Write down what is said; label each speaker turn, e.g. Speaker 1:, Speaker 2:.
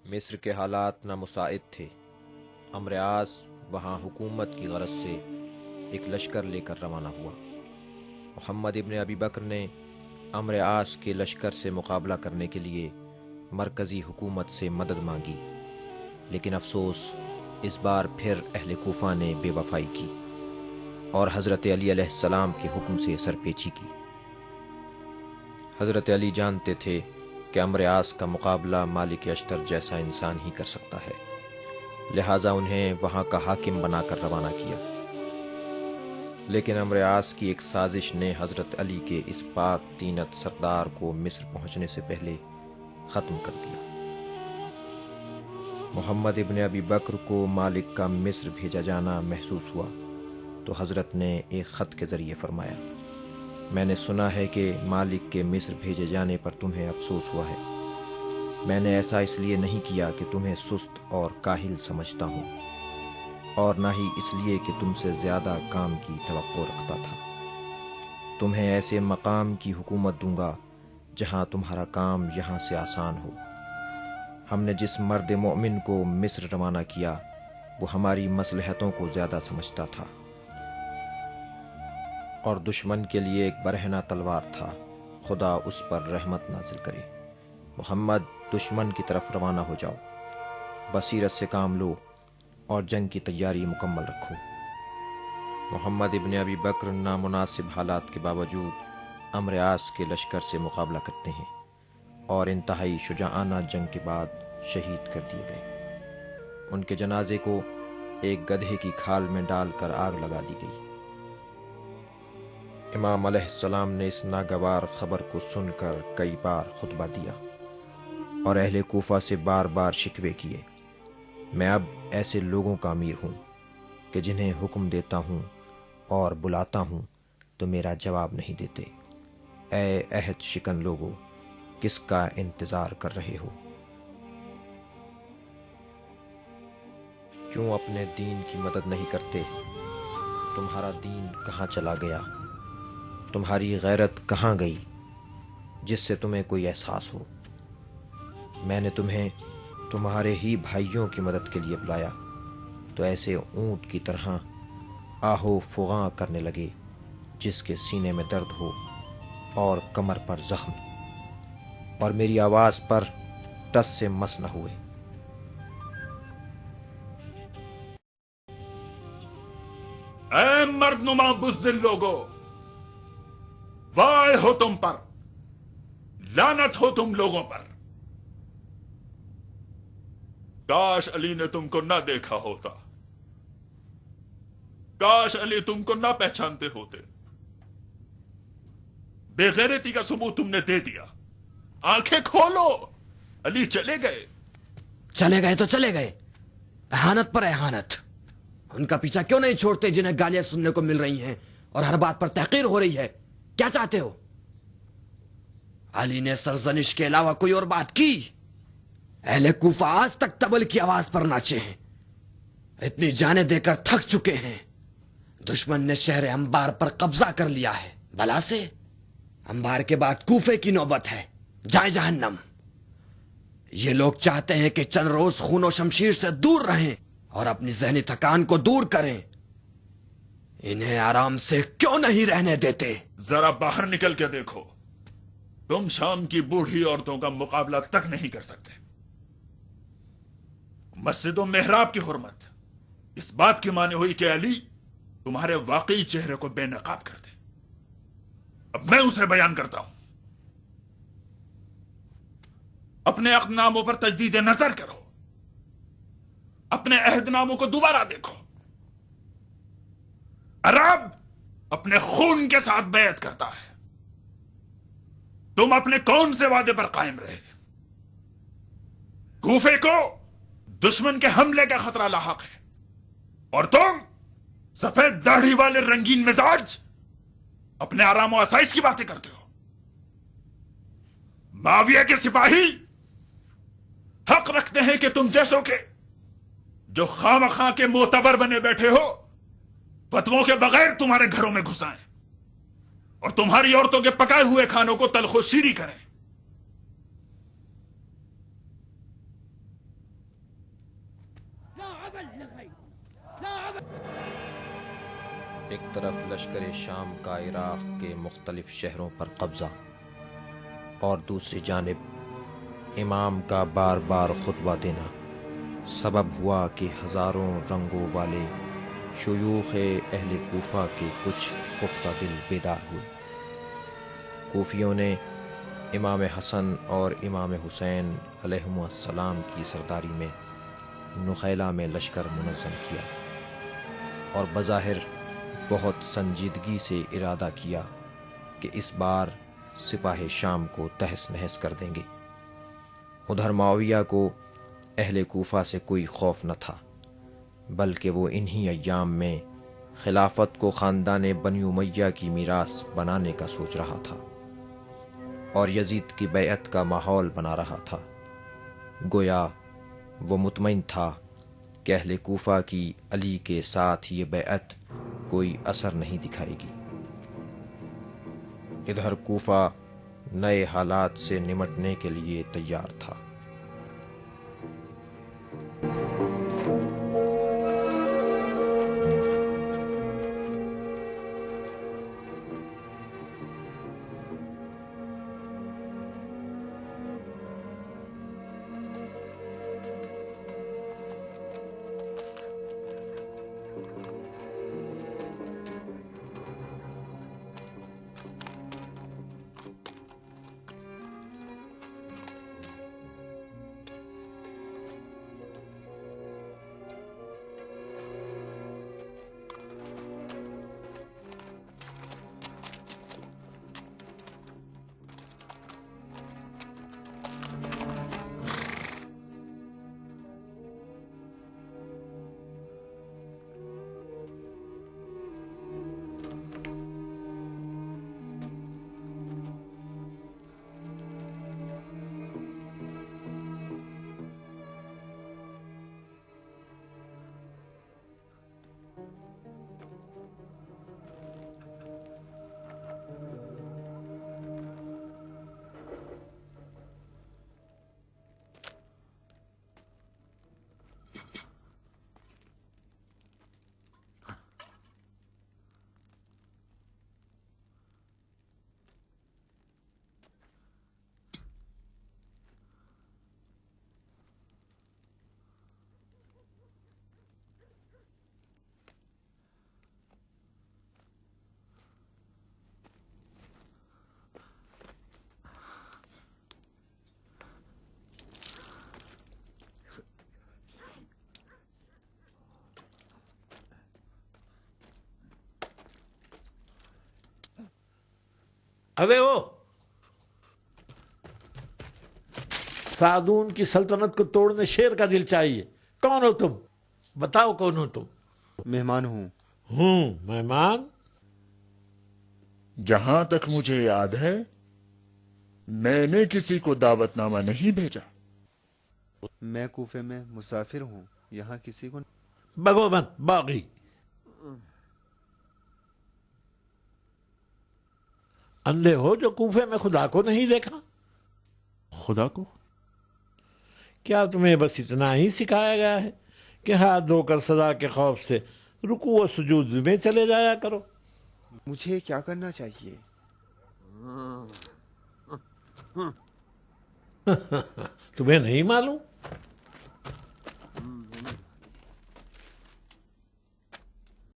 Speaker 1: مصر کے حالات نامساعد تھے۔ امر عاص وہاں حکومت کی غرض سے ایک لشکر لے کر روانہ ہوا۔ محمد ابن ابی بکر نے امر عاص کے لشکر سے مقابلہ کرنے کے لیے مرکزی حکومت سے مدد مانگی، لیکن افسوس اس بار پھر اہل کوفہ نے بے وفائی کی اور حضرت علی علیہ السلام کے حکم سے سرپیچی کی۔ حضرت علی جانتے تھے کہ امر عاص کا مقابلہ مالک اشتر جیسا انسان ہی کر سکتا ہے، لہٰذا انہیں وہاں کا حاکم بنا کر روانہ کیا۔ لیکن امر عاص کی ایک سازش نے حضرت علی کے اس پاک طینت سردار کو مصر پہنچنے سے پہلے ختم کر دیا۔ محمد ابن ابی بکر کو مالک کا مصر بھیجا جانا محسوس ہوا تو حضرت نے ایک خط کے ذریعے فرمایا، میں نے سنا ہے کہ مالک کے مصر بھیجے جانے پر تمہیں افسوس ہوا ہے۔ میں نے ایسا اس لیے نہیں کیا کہ تمہیں سست اور کاہل سمجھتا ہوں، اور نہ ہی اس لیے کہ تم سے زیادہ کام کی توقع رکھتا تھا۔ تمہیں ایسے مقام کی حکومت دوں گا جہاں تمہارا کام یہاں سے آسان ہو۔ ہم نے جس مرد مومن کو مصر روانہ کیا وہ ہماری مصلحتوں کو زیادہ سمجھتا تھا، اور دشمن کے لیے ایک برہنہ تلوار تھا، خدا اس پر رحمت نازل کرے۔ محمد، دشمن کی طرف روانہ ہو جاؤ، بصیرت سے کام لو اور جنگ کی تیاری مکمل رکھو۔ محمد ابن ابی بکر نامناسب حالات کے باوجود امر عاص کے لشکر سے مقابلہ کرتے ہیں اور انتہائی شجاعانہ جنگ کے بعد شہید کر دیے گئے۔ ان کے جنازے کو ایک گدھے کی کھال میں ڈال کر آگ لگا دی گئی۔ امام علیہ السلام نے اس ناگوار خبر کو سن کر کئی بار خطبہ دیا اور اہل کوفہ سے بار بار شکوے کیے۔ میں اب ایسے لوگوں کا امیر ہوں کہ جنہیں حکم دیتا ہوں اور بلاتا ہوں تو میرا جواب نہیں دیتے۔ اے عہد شکن لوگو، کس کا انتظار کر رہے ہو؟ کیوں اپنے دین کی مدد نہیں کرتے؟ تمہارا دین کہاں چلا گیا؟ تمہاری غیرت کہاں گئی جس سے تمہیں کوئی احساس ہو؟ میں نے تمہیں تمہارے ہی بھائیوں کی مدد کے لیے بلایا تو ایسے اونٹ کی طرح آہو فغاں کرنے لگے جس کے سینے میں درد ہو اور کمر پر زخم، اور میری آواز پر ٹس سے مس نہ ہوئے۔
Speaker 2: اے مرد نما بزدل لوگو، وائے ہو تم پر، لعنت ہو تم لوگوں پر۔ کاش علی نے تم کو نہ دیکھا ہوتا، کاش علی تم کو نہ پہچانتے ہوتے۔ بے غیرتی کا ثبوت تم نے دے دیا۔ آنکھیں کھولو، علی چلے گئے۔
Speaker 3: چلے گئے تو چلے گئے، اہانت پر اہانت۔ ان کا پیچھا کیوں نہیں چھوڑتے جنہیں گالیاں سننے کو مل رہی ہیں اور ہر بات پر تحقیر ہو رہی ہے؟ کیا چاہتے ہو؟ علی نے سرزنش کے علاوہ کوئی اور بات کی؟ اہل کوفہ آج تک طبل کی آواز پر ناچے ہیں، اتنی جانیں دے کر تھک چکے ہیں۔ دشمن نے شہر انبار پر قبضہ کر لیا ہے، بلا سے انبار کے بعد کوفے کی نوبت ہے، جائے جہنم۔ یہ لوگ چاہتے ہیں کہ چند روز خون و شمشیر سے دور رہیں اور اپنی ذہنی تھکان کو دور کریں۔ انہیں آرام سے کیوں نہیں رہنے دیتے؟
Speaker 2: ذرا باہر نکل کے دیکھو، تم شام کی بوڑھی عورتوں کا مقابلہ تک نہیں کر سکتے۔ مسجد و محراب کی حرمت اس بات کی معنی ہوئی کہ علی تمہارے واقعی چہرے کو بے نقاب کر دے۔ اب میں اسے بیان کرتا ہوں۔ اپنے عقد ناموں پر تجدید نظر کرو، اپنے عہد ناموں کو دوبارہ دیکھو۔ عرب اپنے خون کے ساتھ بیعت کرتا ہے، تم اپنے کون سے وعدے پر قائم رہے؟ کوفے کو دشمن کے حملے کا خطرہ لاحق ہے، اور تم سفید داڑھی والے رنگین مزاج اپنے آرام و آسائش کی باتیں کرتے ہو۔ معاویہ کے سپاہی حق رکھتے ہیں کہ تم جیسوں کے جو خواہ مخواہ کے معتبر بنے بیٹھے ہو فتووں کے بغیر تمہارے گھروں میں گھسائیں اور تمہاری عورتوں کے پکائے ہوئے کھانوں کو تلخ و شیریں کریں۔
Speaker 1: ایک طرف لشکر شام کا عراق کے مختلف شہروں پر قبضہ اور دوسری جانب امام کا بار بار خطبہ دینا سبب ہوا کہ ہزاروں رنگوں والے شیوخ اہل کوفہ کے کچھ خفتہ دل بیدار ہوئے۔ کوفیوں نے امام حسن اور امام حسین علیہم السلام کی سرداری میں نخیلہ میں لشکر منظم کیا اور بظاہر بہت سنجیدگی سے ارادہ کیا کہ اس بار سپاہ شام کو تہس نہس کر دیں گے۔ ادھر معاویہ کو اہل کوفہ سے کوئی خوف نہ تھا، بلکہ وہ انہی ایام میں خلافت کو خاندان بنی امیہ کی میراث بنانے کا سوچ رہا تھا اور یزید کی بیعت کا ماحول بنا رہا تھا۔ گویا وہ مطمئن تھا کہ اہل کوفہ کی علی کے ساتھ یہ بیعت کوئی اثر نہیں دکھائے گی۔ ادھر کوفہ نئے حالات سے نمٹنے کے لیے تیار تھا۔
Speaker 4: ارے وہ سعدون کی سلطنت کو توڑنے شیر کا دل چاہیے۔ کون ہو تم؟ بتاؤ کون ہو تم؟
Speaker 5: مہمان ہوں۔
Speaker 4: مہمان؟
Speaker 2: جہاں تک مجھے یاد ہے میں نے کسی کو دعوت نامہ نہیں بھیجا۔
Speaker 5: میں کوفے میں مسافر ہوں، یہاں کسی کو
Speaker 4: بگو مت باغی۔ اندھے ہو جو کوفے میں خدا کو نہیں دیکھا؟
Speaker 2: خدا کو؟
Speaker 4: کیا تمہیں بس اتنا ہی سکھایا گیا ہے کہ ہاتھ دھو کر سزا کے خوف سے رکوع و سجود میں چلے جایا کرو؟
Speaker 5: مجھے کیا کرنا چاہیے؟
Speaker 4: تمہیں نہیں معلوم؟